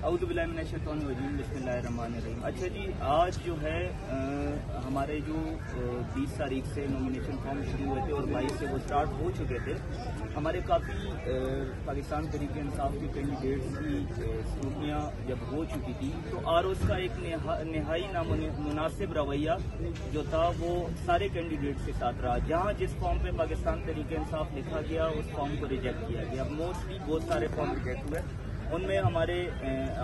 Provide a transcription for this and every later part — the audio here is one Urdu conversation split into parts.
اعوذ باللہ من الشیطان الرجیم بسم اللہ الرحمن الرحیم۔ اچھا جی، آج جو ہے ہمارے جو 20 تاریخ سے نومینیشن فارم شروع ہوئے تھے اور 22 سے وہ سٹارٹ ہو چکے تھے، ہمارے کافی پاکستان تحریک انصاف کے کینڈیڈیٹس کی اسکروٹنیاں جب ہو چکی تھی تو آروز کا ایک نہائی نامناسب رویہ جو تھا وہ سارے کینڈیڈیٹس کے ساتھ رہا۔ جہاں جس فارم پہ پاکستان تحریک انصاف لکھا گیا اس فارم کو ریجیکٹ کیا گیا۔ موسٹلی بہت سارے فارم ریجیکٹ ہوئے، ان میں ہمارے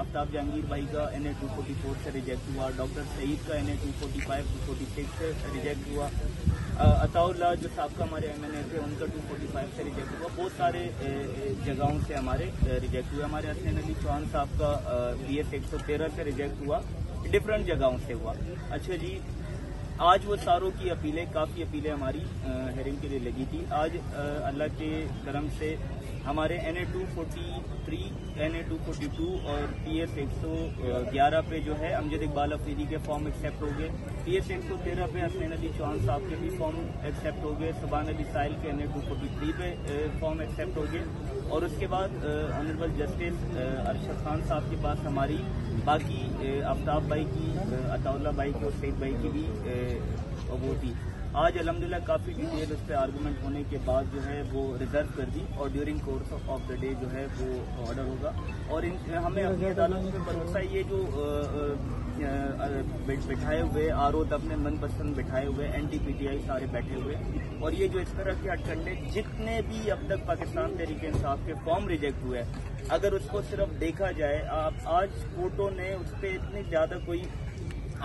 آفتاب جہانگیر بھائی کا NA 244 سے ریجیکٹ ہوا، ڈاکٹر سعید کا NA 245 246 سے ریجیکٹ ہوا، عطاء اللہ جو سابقہ ہمارے MNA تھے ان کا 245 سے ریجیکٹ ہوا۔ بہت سارے جگہوں سے ہمارے ریجیکٹ ہوئے۔ ہمارے حسین علی چوہان صاحب کا BS 113 سے ریجیکٹ ہوا، ڈفرینٹ جگہوں سے ہوا۔ اچھا جی، آج وہ ساروں کی اپیلیں، کافی اپیلیں ہماری ہیئرنگ کے لیے لگی تھی۔ آج اللہ کے کرم سے ہمارے NA 243 NA 242 اور PS 111 پہ جو ہے امجد اقبال افریدی کے فارم ایکسیپٹ ہو گئے۔ PS 113 پہ حسین علی چوہان صاحب کے بھی فارم ایکسیپٹ ہو گئے۔ سبحان علی سائل کے NA 243 پہ فارم ایکسیپٹ ہو گئے، اور اس کے بعد آنریبل جسٹس ارشد خان صاحب کے پاس ہماری باقی آفتاب بھائی کی، عطاء اللہ بھائی کی اور سعید بھائی کی بھی وہ تھی۔ آج الحمدللہ کافی ڈیٹیل اس پہ آرگومنٹ ہونے کے بعد جو ہے وہ ریزرو کر دی، اور during course of the day جو ہے وہ آرڈر ہوگا۔ اور ہمیں اپنی عدالتوں پہ بھروسہ ہے۔ یہ جو بٹھائے ہوئے آرود اپنے من پسند بٹھائے ہوئے NTPTI سارے بیٹھے ہوئے، اور یہ جو اس طرح کے ہٹکنڈے جتنے بھی اب تک پاکستان تحریک انصاف کے فارم ریجیکٹ ہوئے، اگر اس کو صرف دیکھا جائے، آج کورٹوں نے اس پہ اتنی زیادہ کوئی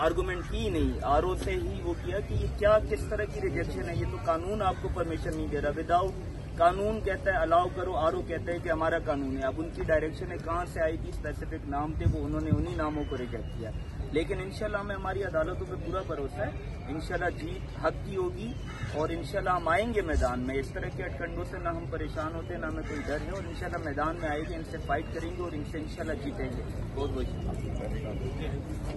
آرگومنٹ کی نہیں، RO سے ہی وہ کیا کہ یہ کیا کس طرح کی ریجیکشن ہے، یہ تو قانون آپ کو پرمیشن نہیں دے رہا۔ وداؤٹ قانون کہتا ہے الاؤ کرو، RO کہتا ہے کہ ہمارا قانون ہے۔ اب ان کی ڈائریکشن کہاں سے آئی تھی، اسپیسیفک نام تھے وہ، انہوں نے انہی ناموں کو ریجیکٹ کیا۔ لیکن انشاءاللہ ہمیں ہماری عدالتوں پہ پورا بھروسہ ہے، انشاءاللہ جیت حق کی ہوگی، اور انشاءاللہ ہم آئیں گے میدان میں۔ اس طرح کے ہٹکنڈوں سے نہ ہم پریشان ہوتے نہ ہمیں کوئی ڈر ہے، اور انشاءاللہ میدان میں آئیں گے، ان سے فائٹ کریں گے اور ان سے انشاءاللہ جیتیں گے۔ بہت بہت شکریہ۔